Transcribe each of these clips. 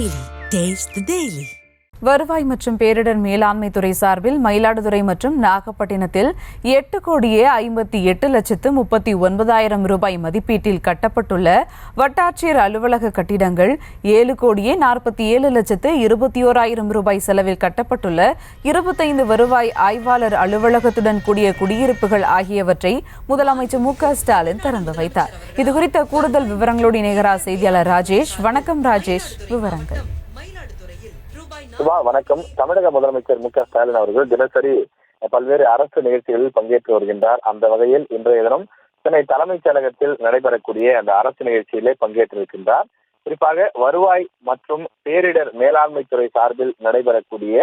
Daily. Taste the Daily. வருவாய் மற்றும் பேரிடர் மேலாண்மை துறை சார்பில் மயிலாடுதுறை மற்றும் நாகப்பட்டினத்தில் 8,58,39,000 ரூபாய் மதிப்பீட்டில் கட்டப்பட்டுள்ள வட்டாட்சியர் அலுவலக கட்டிடங்கள் 7,47,21,000 ரூபாய் செலவில் கட்டப்பட்டுள்ள 25 வருவாய் ஆய்வாளர் அலுவலகத்துடன் கூடிய குடியிருப்புகள் ஆகியவற்றை முதலமைச்சர் மு.க.ஸ்டாலின் திறந்து வைத்தார். இதுகுறித்த கூடுதல் விவரங்களோடு இணைகிறார் செய்தியாளர் ராஜேஷ். வணக்கம் ராஜேஷ், விவரங்கள். வணக்கம். தமிழக முதலமைச்சர் மு.க.ஸ்டாலின் அவர்கள் தினசரி பல்வேறு அரசு நிகழ்ச்சிகளில் பங்கேற்று வருகின்றார். அந்த வகையில் இன்றைய தினம் சென்னை தலைமைச் செயலகத்தில் நடைபெறக்கூடிய அந்த அரசு நிகழ்ச்சியிலே பங்கேற்றிருக்கின்றார். குறிப்பாக வருவாய் மற்றும் பேரிடர் மேலாண்மை துறை சார்பில் நடைபெறக்கூடிய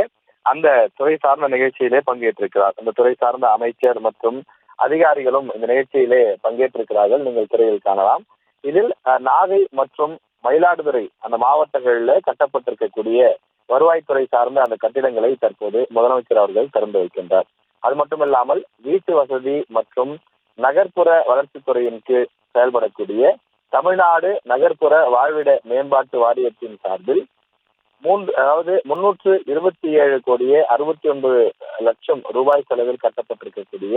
அந்த துறை சார்ந்த நிகழ்ச்சியிலே பங்கேற்றிருக்கிறார். அந்த துறை சார்ந்த அமைச்சர் மற்றும் அதிகாரிகளும் இந்த நிகழ்ச்சியிலே பங்கேற்றிருக்கிறார்கள். நீங்கள் திரையில் காணலாம். இதில் நாகை மற்றும் மயிலாடுதுறை அந்த மாவட்டங்களில் கட்டப்பட்டிருக்கக்கூடிய வருவாய்த்துறை சார்ந்த அந்த கட்டிடங்களை தற்போது முதலமைச்சர் அவர்கள் திறந்து வைக்கின்றார். அது மட்டுமில்லாமல் வீட்டு வசதி மற்றும் நகர்ப்புற வளர்ச்சித்துறையின் கீழ் செயல்படக்கூடிய தமிழ்நாடு நகர்ப்புற வாழ்விட மேம்பாட்டு வாரியத்தின் சார்பில் 327,69,69 ரூபாய் செலவில் கட்டப்பட்டிருக்கக்கூடிய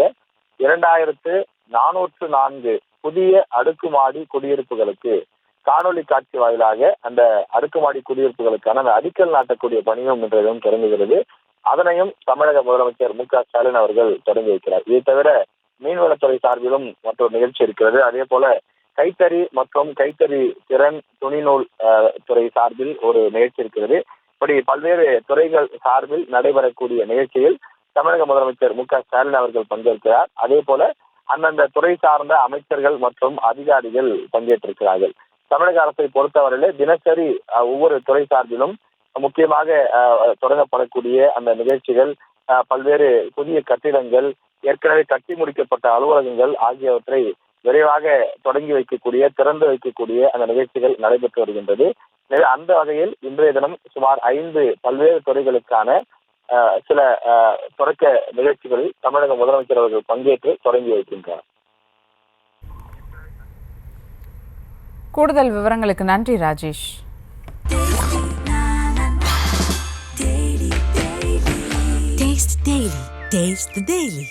2,404 புதிய அடுக்குமாடி குடியிருப்புகளுக்கு காணொலி காட்சி வாயிலாக அந்த அடுக்குமாடி குடியிருப்புகளுக்கான அந்த அடிக்கல் நாட்டக்கூடிய பணியும் இன்றையும் தொடங்குகிறது. அதனையும் தமிழக முதலமைச்சர் மு.க.ஸ்டாலின் அவர்கள் தொடங்கி வைக்கிறார். இதை தவிர மீன்வளத்துறை சார்பிலும் மற்றொரு நிகழ்ச்சி இருக்கிறது. அதே போல கைத்தறி மற்றும் கைத்தறி திறன் துணிநூல் துறை சார்பில் ஒரு நிகழ்ச்சி இருக்கிறது. இப்படி பல்வேறு துறைகள் சார்பில் நடைபெறக்கூடிய நிகழ்ச்சியில் தமிழக முதலமைச்சர் மு.க.ஸ்டாலின் அவர்கள் பங்கேற்கிறார். அதே போல அந்தந்த துறை சார்ந்த அமைச்சர்கள் மற்றும் அதிகாரிகள் பங்கேற்றிருக்கிறார்கள். தமிழக அரசை பொறுத்தவரையிலே தினசரி ஒவ்வொரு துறை சார்பிலும் முக்கியமாக தொடங்கப்படக்கூடிய அந்த நிகழ்ச்சிகள், பல்வேறு புதிய கட்டிடங்கள், ஏற்கனவே கட்டி முடிக்கப்பட்ட அலுவலகங்கள் ஆகியவற்றை விரைவாக தொடங்கி வைக்கக்கூடிய, திறந்து வைக்கக்கூடிய அந்த நிகழ்ச்சிகள் நடைபெற்று வருகின்றது. அந்த வகையில் இன்றைய தினம் சுமார் 5 பல்வேறு துறைகளுக்கான சில தொடக்க நிகழ்ச்சிகளில் தமிழக முதலமைச்சர் அவர்கள் பங்கேற்று தொடங்கி வைக்கின்றனர். கூடுதல் விவரங்களுக்கு நன்றி ராஜேஷ். Taste the Daily.